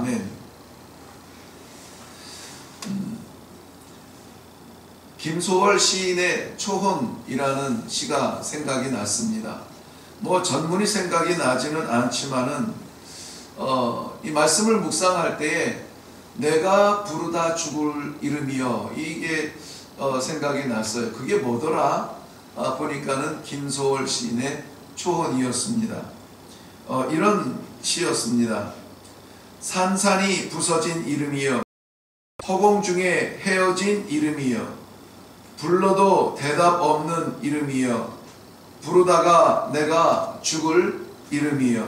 아멘. 김소월 시인의 초혼이라는 시가 생각이 났습니다. 전문이 생각이 나지는 않지만은 이 말씀을 묵상할 때에 내가 부르다 죽을 이름이여, 이게 생각이 났어요. 그게 뭐더라? 보니까는 김소월 시인의 초혼이었습니다. 이런 시였습니다. 산산이 부서진 이름이여, 허공 중에 헤어진 이름이여, 불러도 대답 없는 이름이여, 부르다가 내가 죽을 이름이여,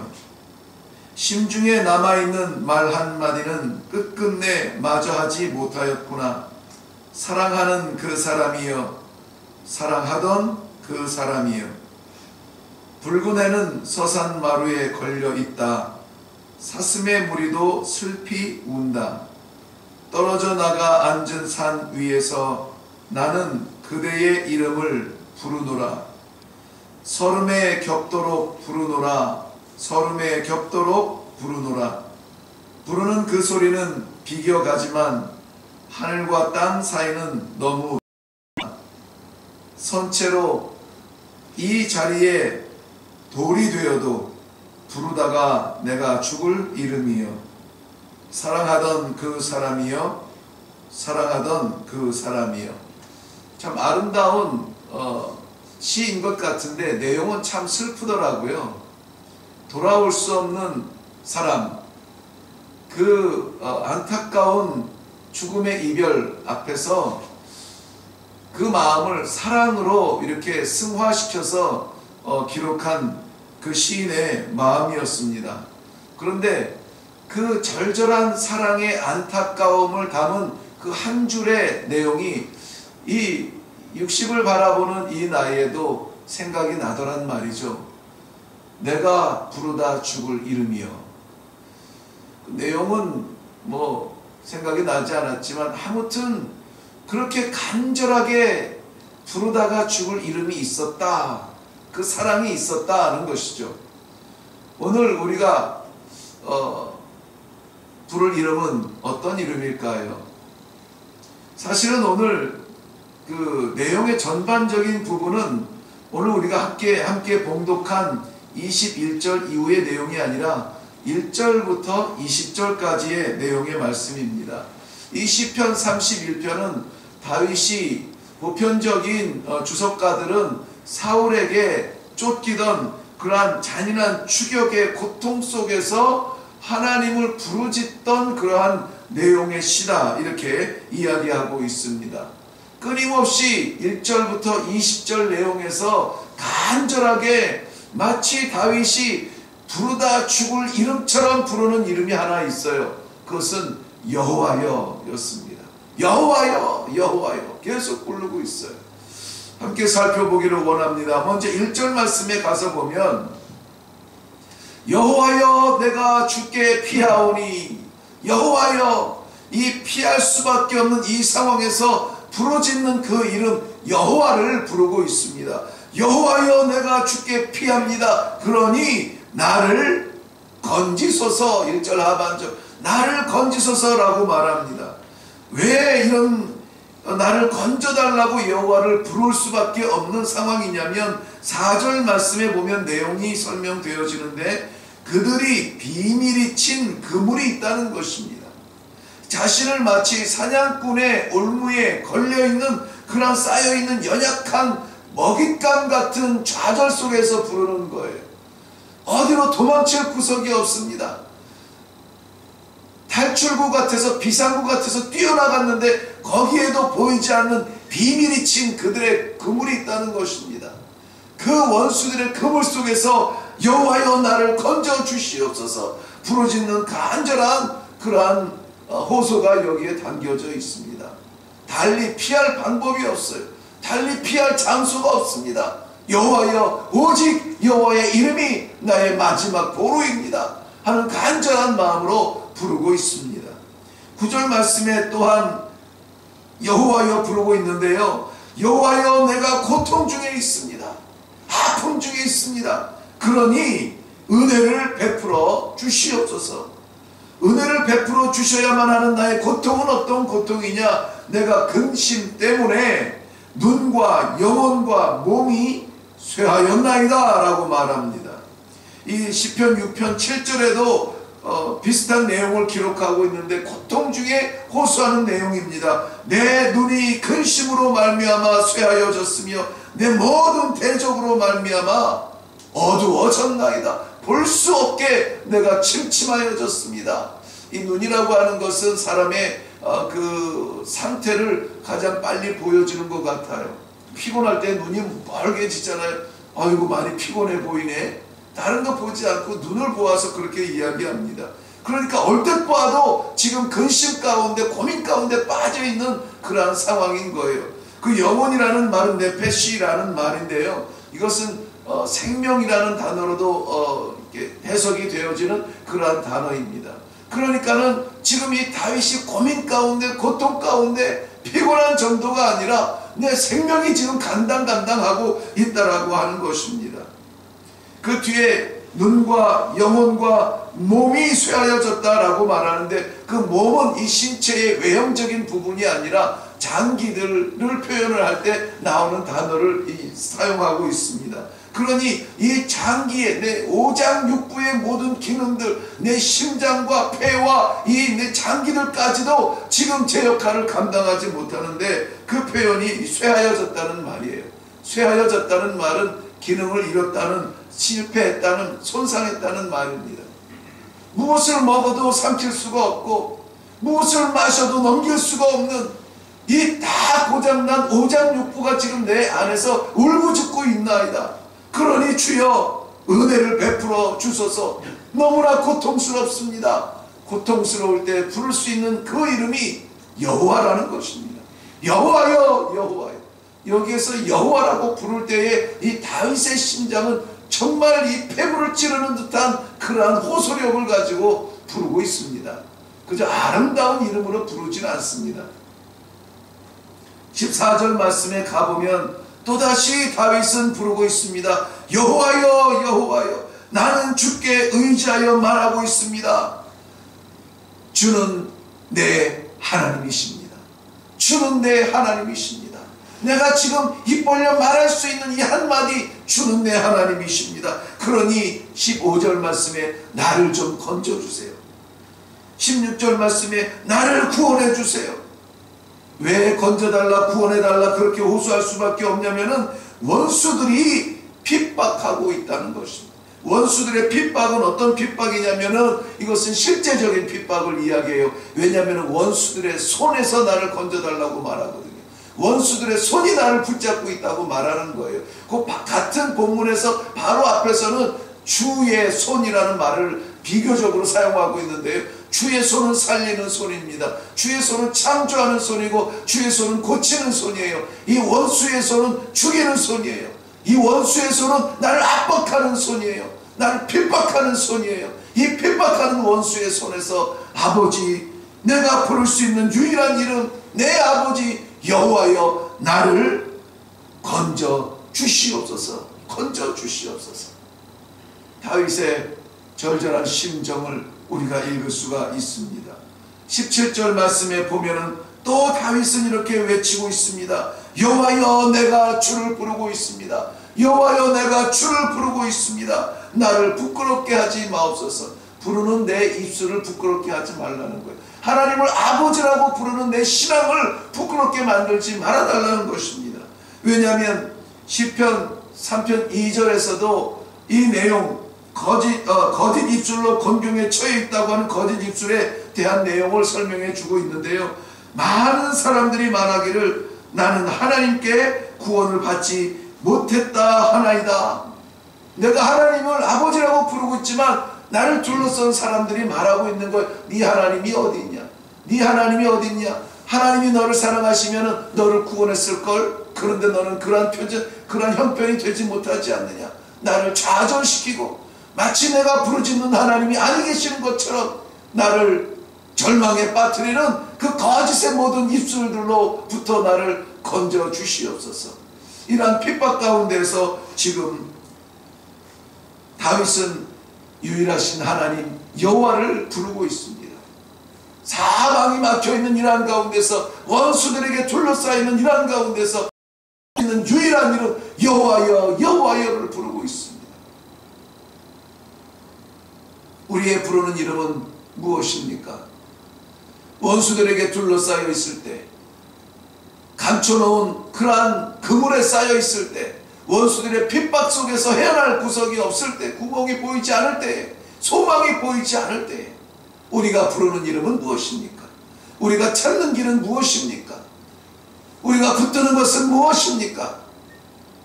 심중에 남아있는 말 한마디는 끝끝내 마저하지 못하였구나. 사랑하는 그 사람이여, 사랑하던 그 사람이여, 붉은 해는 서산마루에 걸려있다. 사슴의 무리도 슬피 운다. 떨어져 나가 앉은 산 위에서 나는 그대의 이름을 부르노라. 설움에 겹도록 부르노라. 설움에 겹도록 부르노라. 부르는 그 소리는 비겨가지만 하늘과 땅 사이는 너무 선체로 이 자리에 돌이 되어도 부르다가 내가 죽을 이름이여, 사랑하던 그 사람이여, 사랑하던 그 사람이여. 참 아름다운 시인 것 같은데 내용은 참 슬프더라고요. 돌아올 수 없는 사람, 그 안타까운 죽음의 이별 앞에서 그 마음을 사랑으로 이렇게 승화시켜서 기록한 그 시인의 마음이었습니다. 그런데 그 절절한 사랑의 안타까움을 담은 그 한 줄의 내용이 이 60을 바라보는 이 나이에도 생각이 나더란 말이죠. 내가 부르다 죽을 이름이여. 내용은 생각이 나지 않았지만 아무튼 그렇게 간절하게 부르다가 죽을 이름이 있었다. 그 사랑이 있었다는 것이죠. 오늘 우리가 부를 이름은 어떤 이름일까요? 사실은 오늘 그 내용의 전반적인 부분은 오늘 우리가 함께 봉독한 21절 이후의 내용이 아니라 1절부터 20절까지의 내용의 말씀입니다. 이 시편 31편은 다윗이 보편적인 주석가들은 사울에게 쫓기던 그러한 잔인한 추격의 고통 속에서 하나님을 부르짖던 그러한 내용의 시다, 이렇게 이야기하고 있습니다. 끊임없이 1절부터 20절 내용에서 간절하게 마치 다윗이 부르다 죽을 이름처럼 부르는 이름이 하나 있어요. 그것은 여호와여 였습니다. 여호와여, 여호와여 계속 부르고 있어요. 함께 살펴보기를 원합니다. 먼저 1절 말씀에 가서 보면 여호와여 내가 주께 피하오니, 여호와여, 이 피할 수밖에 없는 이 상황에서 부르짖는 그 이름 여호와를 부르고 있습니다. 여호와여 내가 주께 피합니다. 그러니 나를 건지소서. 1절 하반절 나를 건지소서라고 말합니다. 왜 이런 나를 건져달라고 여호와를 부를 수밖에 없는 상황이냐면 4절 말씀에 보면 내용이 설명되어지는데 그들이 비밀이 친 그물이 있다는 것입니다. 자신을 마치 사냥꾼의 올무에 걸려있는 그런 쌓여있는 연약한 먹잇감 같은 좌절 속에서 부르는 거예요. 어디로 도망칠 구석이 없습니다. 탈출구 같아서 비상구 같아서 뛰어나갔는데 거기에도 보이지 않는 비밀이 친 그들의 그물이 있다는 것입니다. 그 원수들의 그물 속에서 여호와여 나를 건져 주시옵소서 부르짖는 간절한 그러한 호소가 여기에 담겨져 있습니다. 달리 피할 방법이 없어요. 달리 피할 장소가 없습니다. 여호와여 오직 여호와의 이름이 나의 마지막 보루입니다 하는 간절한 마음으로 부르고 있습니다. 9절 말씀에 또한 여호와여 부르고 있는데요, 여호와여 내가 고통 중에 있습니다. 아픔 중에 있습니다. 그러니 은혜를 베풀어 주시옵소서. 은혜를 베풀어 주셔야만 하는 나의 고통은 어떤 고통이냐? 내가 근심 때문에 눈과 영혼과 몸이 쇠하였나이다 라고 말합니다. 이 시편 6편 7절에도 비슷한 내용을 기록하고 있는데 고통 중에 호소하는 내용입니다. 내 눈이 근심으로 말미암아 쇠하여졌으며 내 모든 대적으로 말미암아 어두워졌나이다. 볼 수 없게 내가 침침하여졌습니다. 이 눈이라고 하는 것은 사람의 그 상태를 가장 빨리 보여주는 것 같아요. 피곤할 때 눈이 빨개지잖아요. 아이고 많이 피곤해 보이네. 다른 거 보지 않고 눈을 보아서 그렇게 이야기합니다. 그러니까 얼핏 봐도 지금 근심 가운데 고민 가운데 빠져있는 그러한 상황인 거예요. 그 영혼이라는 말은 네페시라는 말인데요. 이것은 생명이라는 단어로도 이렇게 해석이 되어지는 그러한 단어입니다. 그러니까는 지금 이 다윗이 고민 가운데 고통 가운데 피곤한 정도가 아니라 내 생명이 지금 간당간당하고 있다라고 하는 것입니다. 그 뒤에 눈과 영혼과 몸이 쇠하여졌다라고 말하는데 그 몸은 이 신체의 외형적인 부분이 아니라 장기들을 표현을 할 때 나오는 단어를 사용하고 있습니다. 그러니 이 장기의 내 오장육부의 모든 기능들, 내 심장과 폐와 이 내 장기들까지도 지금 제 역할을 감당하지 못하는데 그 표현이 쇠하여졌다는 말이에요. 쇠하여졌다는 말은 기능을 잃었다는, 실패했다는, 손상했다는 말입니다. 무엇을 먹어도 삼킬 수가 없고 무엇을 마셔도 넘길 수가 없는 이 다 고장난 오장육부가 지금 내 안에서 울부짖고 있나이다. 그러니 주여 은혜를 베풀어 주소서. 너무나 고통스럽습니다. 고통스러울 때 부를 수 있는 그 이름이 여호와라는 것입니다. 여호와여, 여호와여. 여기에서 여호와라고 부를 때에 이 다윗의 심장은 정말 이 폐부를 찌르는 듯한 그러한 호소력을 가지고 부르고 있습니다. 그저 아름다운 이름으로 부르지는 않습니다. 14절 말씀에 가보면 또다시 다윗은 부르고 있습니다. 여호와여, 여호와여, 나는 주께 의지하여 말하고 있습니다. 주는 내 하나님이십니다. 주는 내 하나님이십니다. 내가 지금 입 벌려 말할 수 있는 이 한마디, 주는 내 하나님이십니다. 그러니 15절 말씀에 나를 좀 건져주세요. 16절 말씀에 나를 구원해 주세요. 왜 건져달라, 구원해달라 그렇게 호소할 수밖에 없냐면은 원수들이 핍박하고 있다는 것입니다. 원수들의 핍박은 어떤 핍박이냐면은 이것은 실제적인 핍박을 이야기해요. 왜냐하면 원수들의 손에서 나를 건져달라고 말하거든요. 원수들의 손이 나를 붙잡고 있다고 말하는 거예요. 그 같은 본문에서 바로 앞에서는 주의 손이라는 말을 비교적으로 사용하고 있는데요. 주의 손은 살리는 손입니다. 주의 손은 창조하는 손이고 주의 손은 고치는 손이에요. 이 원수의 손은 죽이는 손이에요. 이 원수의 손은 나를 압박하는 손이에요. 나를 핍박하는 손이에요. 이 핍박하는 원수의 손에서 아버지, 내가 부를 수 있는 유일한 이름, 내 아버지 여호와여, 나를 건져 주시옵소서. 건져 주시옵소서. 다윗의 절절한 심정을 우리가 읽을 수가 있습니다. 17절 말씀에 보면은 또 다윗은 이렇게 외치고 있습니다. 여호와여, 내가 주를 부르고 있습니다. 여호와여, 내가 주를 부르고 있습니다. 나를 부끄럽게 하지 마옵소서. 부르는 내 입술을 부끄럽게 하지 말라는 거예요. 하나님을 아버지라고 부르는 내 신앙을 부끄럽게 만들지 말아달라는 것입니다. 왜냐하면 시편 3편 2절에서도 이 내용, 거짓 입술로 곤경에 처해 있다고 하는 거짓 입술에 대한 내용을 설명해 주고 있는데요. 많은 사람들이 말하기를 나는 하나님께 구원을 받지 못했다 하나이다. 내가 하나님을 아버지라고 부르고 있지만 나를 둘러싼 사람들이 말하고 있는 걸, 네 하나님이 어디 있냐? 네 하나님이 어디 있냐? 하나님이 너를 사랑하시면 너를 구원했을걸? 그런데 너는 그러한 형편이 되지 못하지 않느냐? 나를 좌절시키고 마치 내가 부르짖는 하나님이 아니 계시는 것처럼 나를 절망에 빠뜨리는 그 거짓의 모든 입술들로부터 나를 건져 주시옵소서. 이러한 핍박 가운데서 지금 다윗은 유일하신 하나님 여호와를 부르고 있습니다. 소망이 막혀있는 이러한 가운데서, 원수들에게 둘러싸이는 이러한 가운데서 있는 유일한 이름 여호와여 여호와여를 부르고 있습니다. 우리의 부르는 이름은 무엇입니까? 원수들에게 둘러싸여 있을 때, 감춰놓은 그러한 그물에 쌓여 있을 때, 원수들의 핍박 속에서 헤어날 구석이 없을 때, 구멍이 보이지 않을 때, 소망이 보이지 않을 때, 우리가 부르는 이름은 무엇입니까? 우리가 찾는 길은 무엇입니까? 우리가 붙드는 것은 무엇입니까?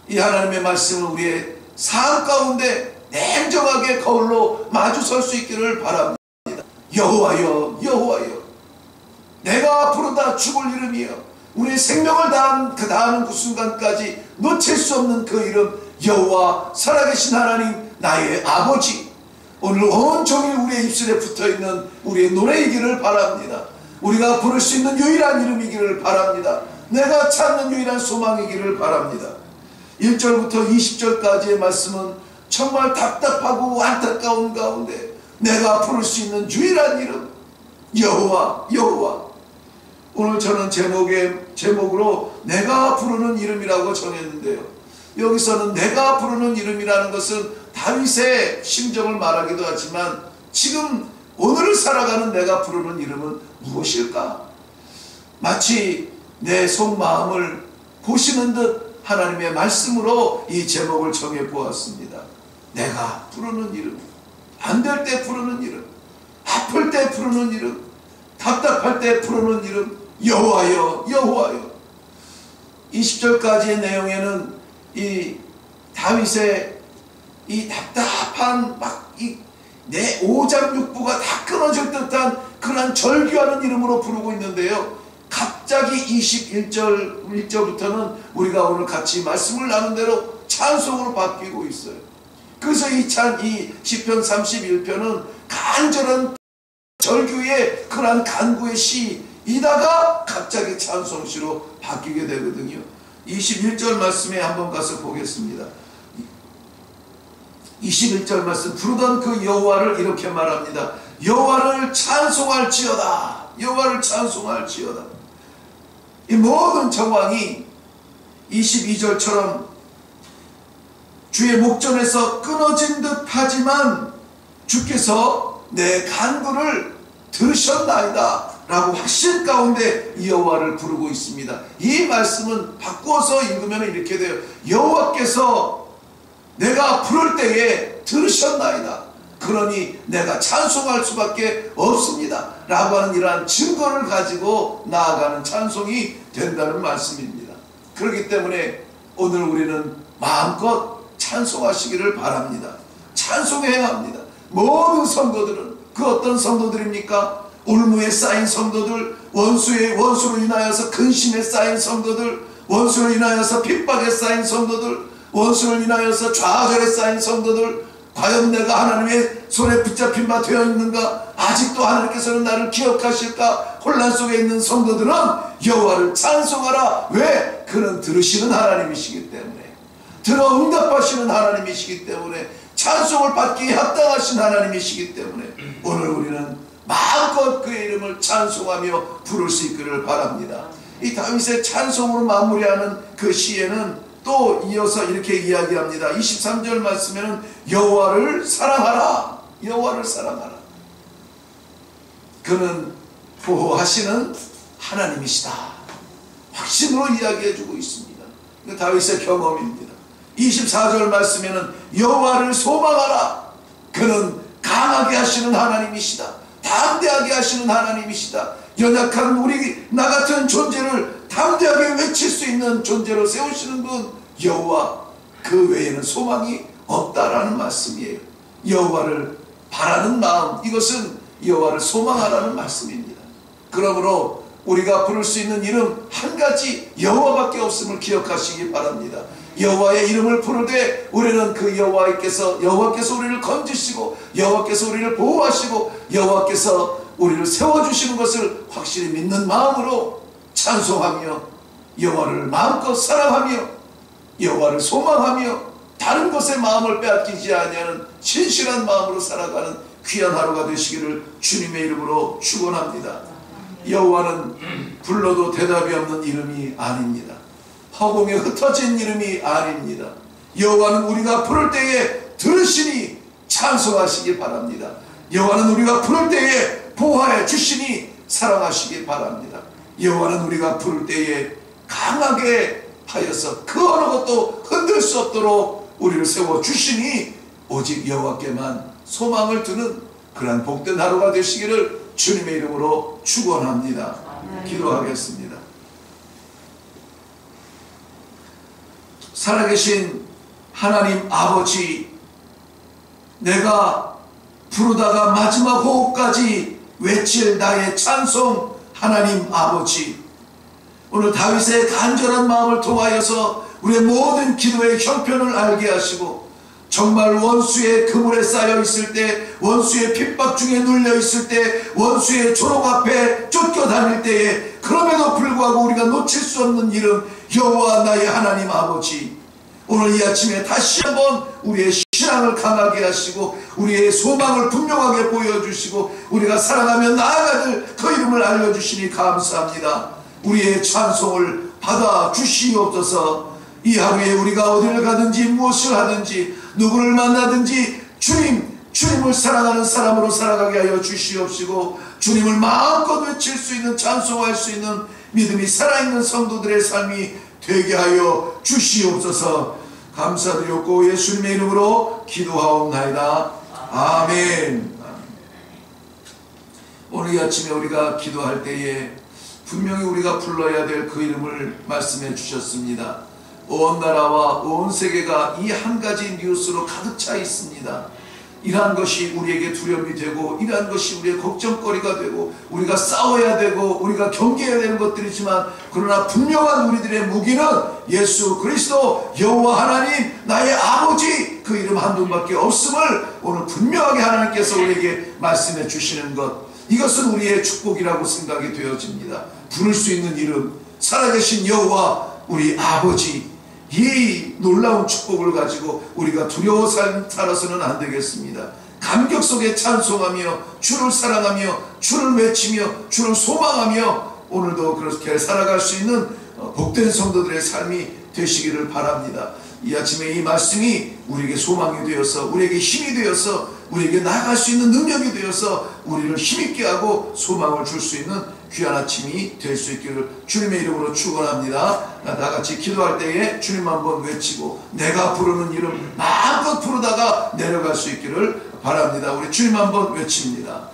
이 하나님의 말씀은 우리의 삶 가운데 냉정하게 거울로 마주설 수 있기를 바랍니다. 여호와여 여호와여, 내가 부르다 죽을 이름이여, 우리의 생명을 다하는 그 순간까지 놓칠 수 없는 그 이름 여호와, 살아계신 하나님, 나의 아버지. 오늘 온종일 우리의 입술에 붙어있는 우리의 노래이기를 바랍니다. 우리가 부를 수 있는 유일한 이름이기를 바랍니다. 내가 찾는 유일한 소망이기를 바랍니다. 1절부터 20절까지의 말씀은 정말 답답하고 안타까운 가운데 내가 부를 수 있는 유일한 이름 여호와 여호와. 오늘 저는 제목으로 내가 부르는 이름이라고 정했는데요, 여기서는 내가 부르는 이름이라는 것은 다윗의 심정을 말하기도 하지만 지금 오늘을 살아가는 내가 부르는 이름은 무엇일까? 마치 내 속마음을 보시는 듯 하나님의 말씀으로 이 제목을 정해 보았습니다. 내가 부르는 이름, 안 될 때 부르는 이름, 아플 때 부르는 이름, 답답할 때 부르는 이름 여호와여 여호와여. 20절까지의 내용에는 이 다윗의 이 답답한 내 오장육부가 다 끊어질 듯한 그런 절규하는 이름으로 부르고 있는데요, 갑자기 21절부터는 우리가 오늘 같이 말씀을 나눈 대로 찬송으로 바뀌고 있어요. 그래서 이 시편 31편은 간절한 절규의 그러한 간구의 시이다가 갑자기 찬송시로 바뀌게 되거든요. 21절 말씀에 한번 가서 보겠습니다. 21절 말씀, 부르던 그 여호와를 이렇게 말합니다. 여호와를 찬송할지어다. 여호와를 찬송할지어다. 이 모든 정황이 22절처럼 주의 목전에서 끊어진 듯 하지만 주께서 내 간구를 들으셨나이다 라고 확신 가운데 여호와를 부르고 있습니다. 이 말씀은 바꾸어서 읽으면 이렇게 돼요. 여호와께서 내가 부를 때에 들으셨나이다. 그러니 내가 찬송할 수밖에 없습니다 라고 하는 이러한 증거를 가지고 나아가는 찬송이 된다는 말씀입니다. 그렇기 때문에 오늘 우리는 마음껏 찬송하시기를 바랍니다. 찬송해야 합니다. 모든 성도들은, 그 어떤 성도들입니까? 올무에 쌓인 성도들, 원수로 인하여서 근심에 쌓인 성도들, 원수로 인하여서 핍박에 쌓인 성도들, 원수로 인하여서 좌절에 쌓인 성도들, 과연 내가 하나님의 손에 붙잡힌 바 되어 있는가? 아직도 하나님께서는 나를 기억하실까? 혼란 속에 있는 성도들은 여호와를 찬송하라. 왜? 그는 들으시는 하나님이시기 때문에, 들어 응답하시는 하나님이시기 때문에, 찬송을 받기에 합당하신 하나님이시기 때문에 오늘 우리는 마음껏 그의 이름을 찬송하며 부를 수 있기를 바랍니다. 이 다윗의 찬송으로 마무리하는 그 시에는 또 이어서 이렇게 이야기합니다. 23절 말씀에는 여호와를 사랑하라. 여호와를 사랑하라. 그는 보호하시는 하나님이시다. 확신으로 이야기해주고 있습니다. 다윗의 경험입니다. 24절 말씀에는 여호와를 소망하라. 그는 강하게 하시는 하나님이시다. 담대하게 하시는 하나님이시다. 연약한 우리 나 같은 존재를 담대하게 외칠 수 있는 존재로 세우시는 분 여호와, 그 외에는 소망이 없다라는 말씀이에요. 여호와를 바라는 마음, 이것은 여호와를 소망하라는 말씀입니다. 그러므로 우리가 부를 수 있는 이름 한 가지 여호와밖에 없음을 기억하시기 바랍니다. 여호와의 이름을 부를 때 우리는 그 여호와께서 우리를 건지시고 여호와께서 우리를 보호하시고 여호와께서 우리를 세워주시는 것을 확실히 믿는 마음으로 찬송하며 여호와를 마음껏 사랑하며 여호와를 소망하며 다른 것에 마음을 빼앗기지 아니하는 신실한 마음으로 살아가는 귀한 하루가 되시기를 주님의 이름으로 축원합니다. 여호와는 불러도 대답이 없는 이름이 아닙니다. 허공에 흩어진 이름이 아닙니다. 여호와는 우리가 부를 때에 들으시니 찬송하시기 바랍니다. 여호와는 우리가 부를 때에 보호해 주시니 사랑하시기 바랍니다. 여호와는 우리가 부를 때에 강하게 하여서 그 어느 것도 흔들 수 없도록 우리를 세워주시니 오직 여호와께만 소망을 두는 그러한 복된 하루가 되시기를 주님의 이름으로 축원합니다. 기도하겠습니다. 살아계신 하나님 아버지, 내가 부르다가 마지막 호흡까지 외칠 나의 찬송 하나님 아버지, 오늘 다윗의 간절한 마음을 통하여서 우리의 모든 기도의 형편을 알게 하시고 정말 원수의 그물에 쌓여 있을 때, 원수의 핍박 중에 눌려 있을 때, 원수의 조롱 앞에 쫓겨다닐 때에 그럼에도 불구하고 우리가 놓칠 수 없는 이름 여호와 나의 하나님 아버지, 오늘 이 아침에 다시 한번 우리의 신앙을 강하게 하시고 우리의 소망을 분명하게 보여주시고 우리가 살아가며 나아가는 그 이름을 알려주시니 감사합니다. 우리의 찬송을 받아주시옵소서. 이 하루에 우리가 어디를 가든지 무엇을 하든지 누구를 만나든지 주님을 사랑하는 사람으로 살아가게 하여 주시옵시고 주님을 마음껏 외칠 수 있는, 찬송할 수 있는 믿음이 살아있는 성도들의 삶이 되게 하여 주시옵소서. 감사드렸고 예수님의 이름으로 기도하옵나이다. 아멘. 오늘 이 아침에 우리가 기도할 때에 분명히 우리가 불러야 될 그 이름을 말씀해 주셨습니다. 온 나라와 온 세계가 이 한 가지 뉴스로 가득 차 있습니다. 이러한 것이 우리에게 두려움이 되고 이러한 것이 우리의 걱정거리가 되고 우리가 싸워야 되고 우리가 경계해야 되는 것들이지만 그러나 분명한 우리들의 무기는 예수 그리스도 여호와 하나님 나의 아버지 그 이름 한 분밖에 없음을 오늘 분명하게 하나님께서 우리에게 말씀해 주시는 것, 이것은 우리의 축복이라고 생각이 되어집니다. 부를 수 있는 이름, 살아계신 여호와 우리 아버지, 이 놀라운 축복을 가지고 우리가 두려워 살아서는 안 되겠습니다. 감격 속에 찬송하며 주를 사랑하며 주를 외치며 주를 소망하며 오늘도 그렇게 살아갈 수 있는 복된 성도들의 삶이 되시기를 바랍니다. 이 아침에 이 말씀이 우리에게 소망이 되어서 우리에게 힘이 되어서 우리에게 나아갈 수 있는 능력이 되어서 우리를 힘있게 하고 소망을 줄 수 있는 귀한 아침이 될 수 있기를 주님의 이름으로 축원합니다. 다같이 기도할 때에 주님 한번 외치고 내가 부르는 이름 마음껏 부르다가 내려갈 수 있기를 바랍니다. 우리 주님 한번 외칩니다.